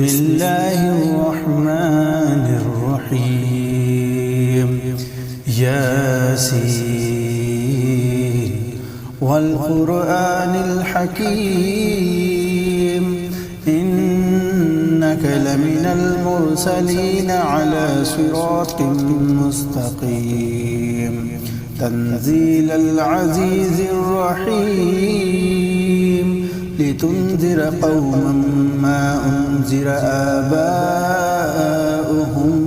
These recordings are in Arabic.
بسم الله الرحمن الرحيم ياسين والقرآن الحكيم إنك لمن المرسلين على صراط مستقيم تنزيل العزيز الرحيم لتنذر قوما ما أنذر آباؤهم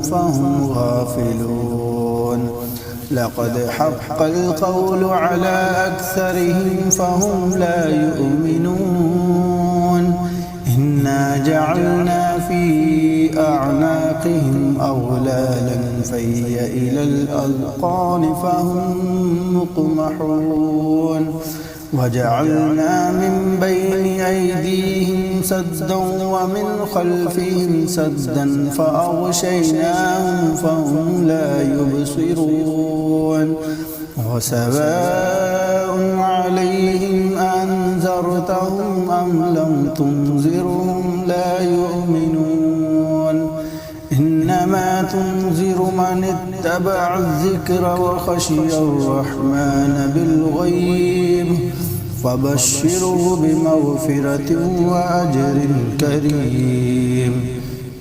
فهم غافلون لقد حق القول على أكثرهم فهم لا يؤمنون إنا جعلنا في أعناقهم أغلالا فهي إلى الأذقان فهم مقمحون وجعلنا من بين أيديهم سدا ومن خلفهم سدا فأغشيناهم فهم لا يبصرون وسواء عليهم أنذرتهم أم لم تنذرهم لا يؤمنون إنما تنذر من اتبع الذكر وخشي الرحمن بالغيب فبشره بمغفرة وأجر كريم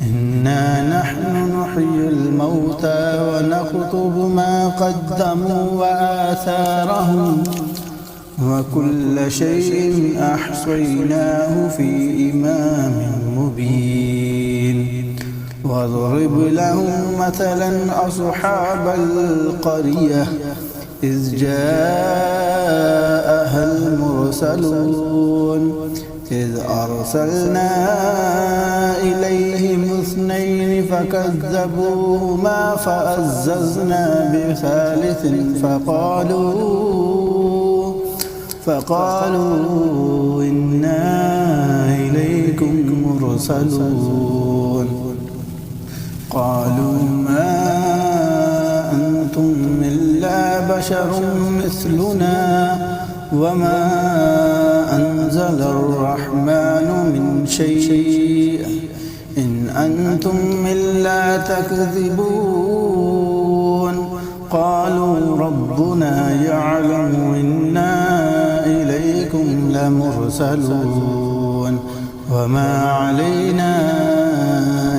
إنا نحن نحيي الموتى ونكتب ما قدموا وآثارهم وكل شيء أحصيناه في إمام مبين واضرب لهم مثلا أصحاب القرية إذ جاءها المرسلون إذ أرسلنا إليهم اثنين فكذبوهما فعززنا بثالث فقالوا إنا إليكم مرسلون قالوا ما أنتم إلا بشر مثلنا وما أنزل الرحمن من شيء إن أنتم إلا تكذبون قالوا ربنا يعلم إنا إليكم لمرسلون وما علينا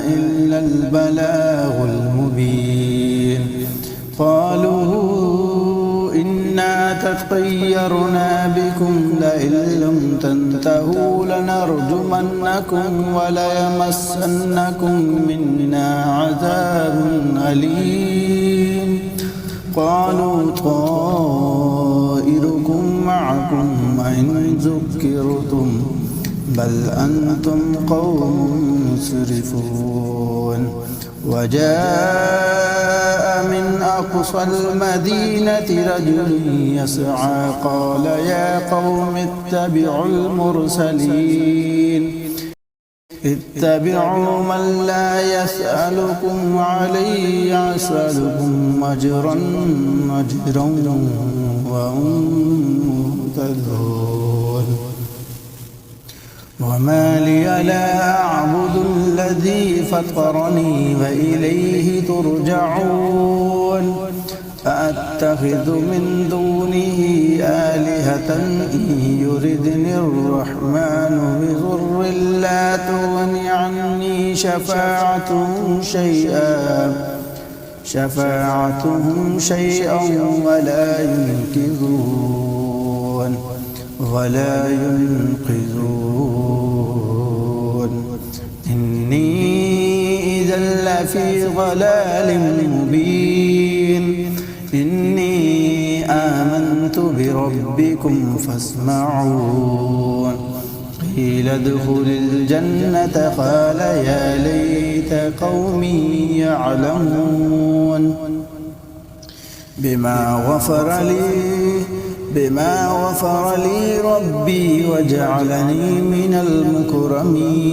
إلا البلاغ المبين قالوا إنا تطيرنا بكم لئن لم تنتهوا لنرجمنكم وليمسنكم منا عذاب أليم قالوا طائركم معكم إن ذكرتم بل أنتم قوم مسرفون وجاء من أقصى المدينة رجل يسعى قال يا قوم اتبعوا المرسلين اتبعوا من لا يسألكم عليه يسألكم أجرا وهم مهتدون وما لي لا أعبد الذي فطرني وإليه ترجعون أأتخذ من دونه آلهة إن يردني الرحمن بضر لا تغن عني شفاعتهم شيئا ولا ينقذون إني إذا لفي ضلال مبين إني آمنت بربكم فاسمعون قيل ادخل الجنة قال يا ليت قومي يعلمون بما غفر لي ربي وجعلني من المكرمين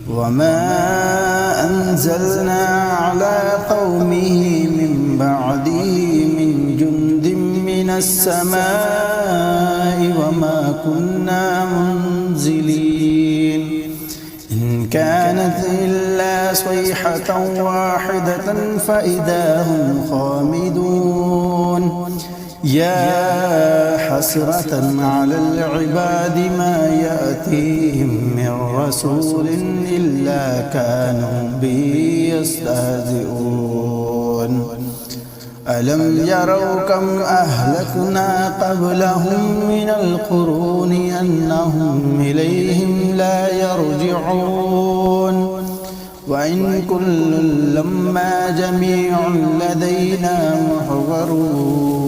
وما أنزلنا على قومه من بعده من جند من السماء وما كنا منزلين إن كانت إلا صيحة واحدة فإذا هم خامدون يا حسرة على العباد ما يأتيهم من رسول إلا كانوا به يستهزئون ألم يروا كم أهلكنا قبلهم من القرون أنهم إليهم لا يرجعون وإن كل لما جميع لدينا محضرون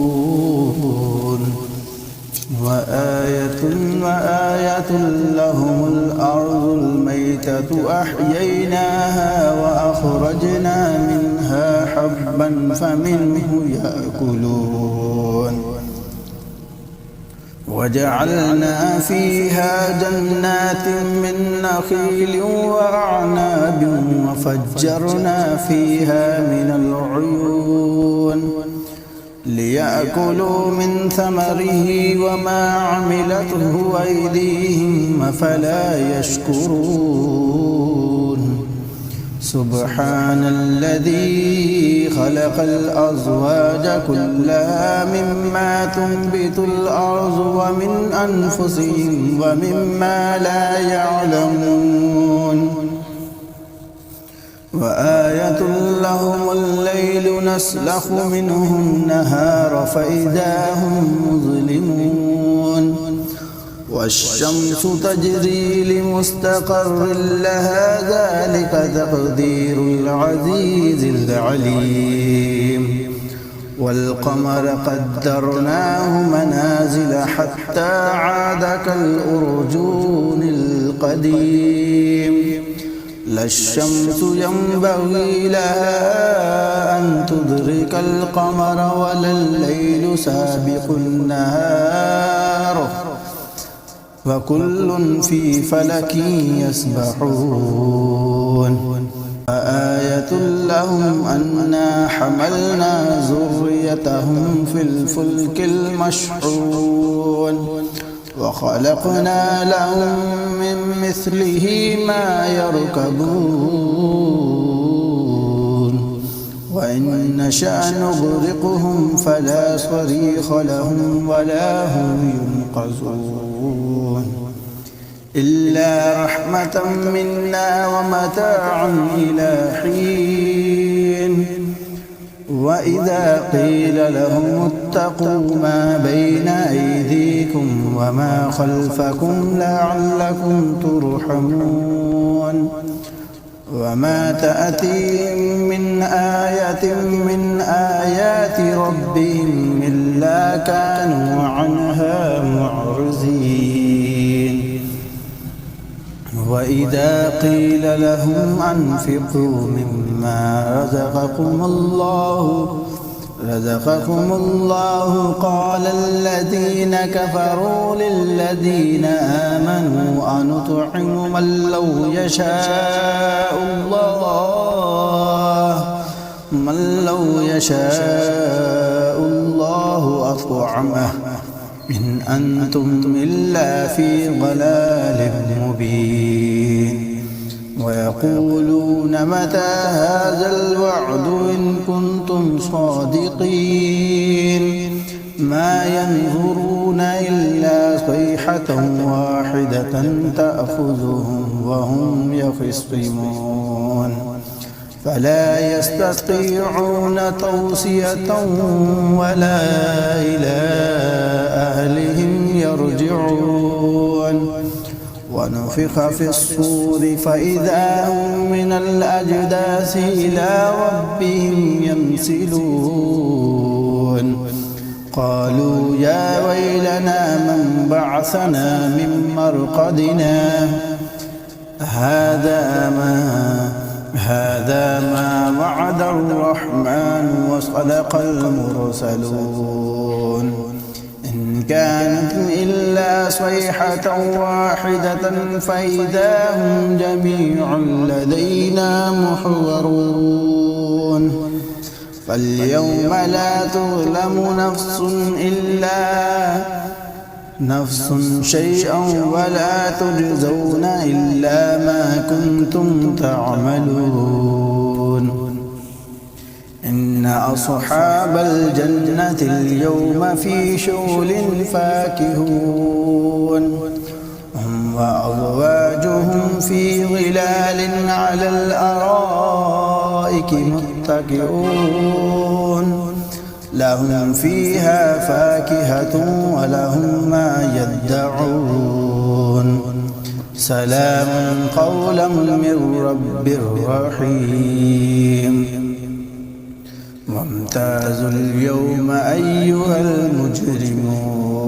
وآية لهم الأرض الميتة أحييناها وأخرجنا منها حبا فمنه يأكلون وجعلنا فيها جنات من نخيل وأعناب وفجرنا فيها من العيون ليأكلوا من ثمره وما عملته أيديهم أفلا يشكرون سبحان الذي خلق الأزواج كلها مما تنبت الأرض ومن أنفسهم ومما لا يعلمون وآية لهم الليل نسلخ منه النهار فإذا هم مظلمون والشمس تجري لمستقر لها ذلك تقدير العزيز العليم والقمر قدرناه منازل حتى عاد كالأرجون القديم لا الشمس ينبغي لها أن تدرك القمر ولا الليل سابق النهار وكل في فلك يسبحون وآية لهم أنا حملنا ذريتهم في الفلك المشحون وخلقنا لهم من مثله ما يركبون وإن نشأ نغرقهم فلا صريخ لهم ولا هم ينقذون إلا رحمة منا ومتاعا إلى حين وإذا قيل لهم اتقوا ما بين أيديكم وما خلفكم لعلكم ترحمون وما تأتيهم من آية من آيات ربهم إلا كانوا عنها معرضين وإذا قيل لهم أنفقوا مما رزقكم الله قال الذين كفروا للذين آمنوا أنطعم من لو يشاء الله أطعمه إن أنتم إلا في ضلال مبين ويقولون متى هذا الوعد إن كنتم صادقين ما ينظرون إلا صيحة واحدة تأخذهم وهم يخصمون فلا يستطيعون توصية ولا إلى أهلهم يرجعون ونفخ في الصور فإذا هم من الأجداث إلى ربهم ينسلون قالوا يا ويلنا من بعثنا من مرقدنا هذا ما وعد الرحمن وصدق المرسلون إن كانت إلا صيحة واحدة فإذا هم جميع لدينا محضرون فاليوم لا تظلم نفس نفس شيئا ولا تجزون إلا ما كنتم تعملون إن أصحاب الجنة اليوم في شغل فاكهون هم وأزواجهم في ظلال على الأرائك متكئون لهم فيها فاكهة ولهم ما يدعون سلام قولا من رب رحيم وامتازوا اليوم أيها المجرمون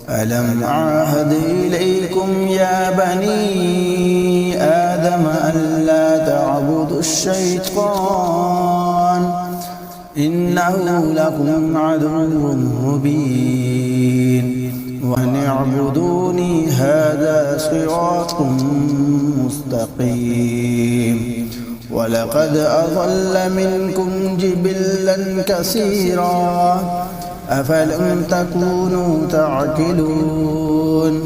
ألم أعهد إليكم يا بني آدم ألا تعبدوا الشيطان إنه لكم عدو مبين وأن اعبدوني هذا صراط مستقيم ولقد أضل منكم جبلا كثيرا أفلم تكونوا تعقلون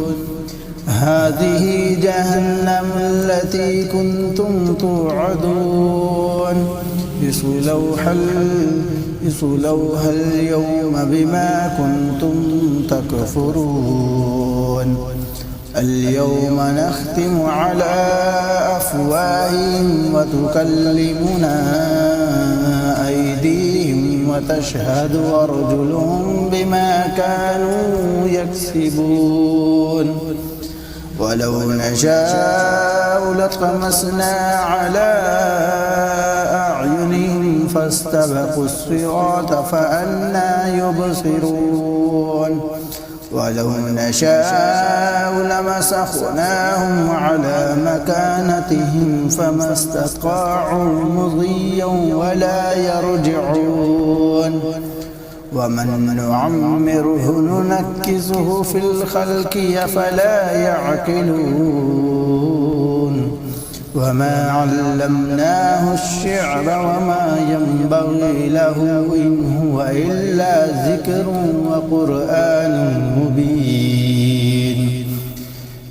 هذه جهنم التي كنتم توعدون اصلوها اليوم بما كنتم تكفرون اليوم نختم على أفواههم وتكلمنا أيديهم وتشهد أرجلهم بما كانوا يكسبون ولو نشاء لطمسنا على أعينهم فاستبقوا الصراط فأنى يبصرون ولو نشاء لمسخناهم على مكانتهم فما استطاعوا مضيا ولا يرجعون ومن نعمره ننكسه في الخلق أفلا يعقلون وما علمناه الشعر وما ينبغي له إن هو إلا ذكر وقرآن مبين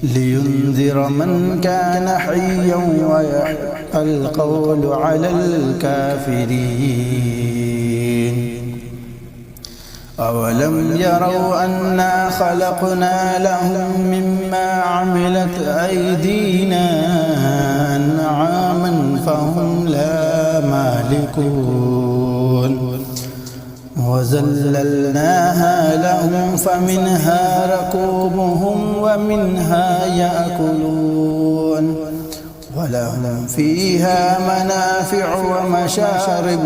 لينذر من كان حيا ويحق القول على الكافرين أولم يروا أنا خلقنا لهم مما عملت أيدينا أنعاما فهم لا مالكون وذللناها لهم فمنها ركوبهم ومنها يأكلون ولهم فيها منافع ومشارب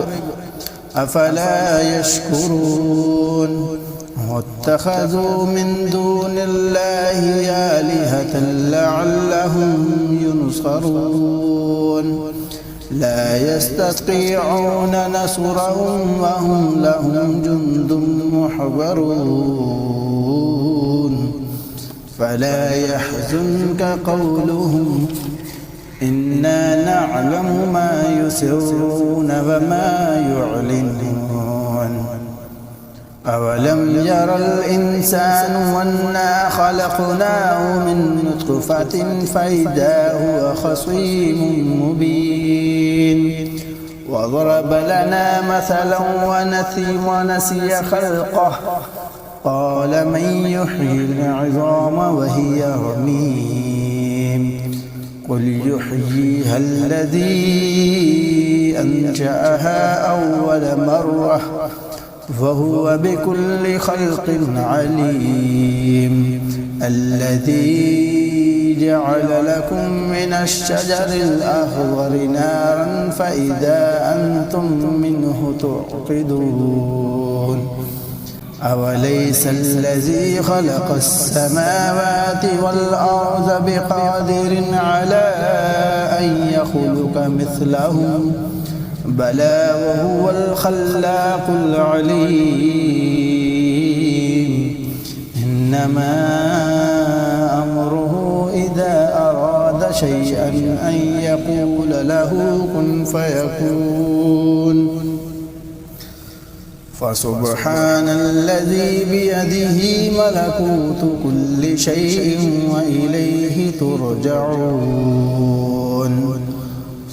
أفلا يشكرون واتخذوا من دون الله آلهة لعلهم ينصرون لا يستطيعون نصرهم وهم لهم جند محضرون فلا يحزنك قولهم إنا نعلم ما يسرون وما يعلنون أولم ير الإنسان أنا خلقناه من نطفة فإذا هو خصيم مبين وضرب لنا مثلا ونسي خلقه قال من يحيي العظام وهي رميم قل يحييها الذي أنشأها أول مرة فهو بكل خلق عليم الذي جعل لكم من الشجر الأخضر نارا فإذا أنتم منه توقدون أوليس الذي خلق السماوات والأرض بقادر على أن يخلق مثلهم بلى وهو الخلاق العليم إنما أمره إذا أراد شيئا أن يقول له كن فيكون فسبحان الذي بيده ملكوت كل شيء وإليه ترجعون.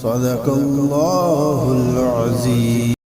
صدق الله العظيم.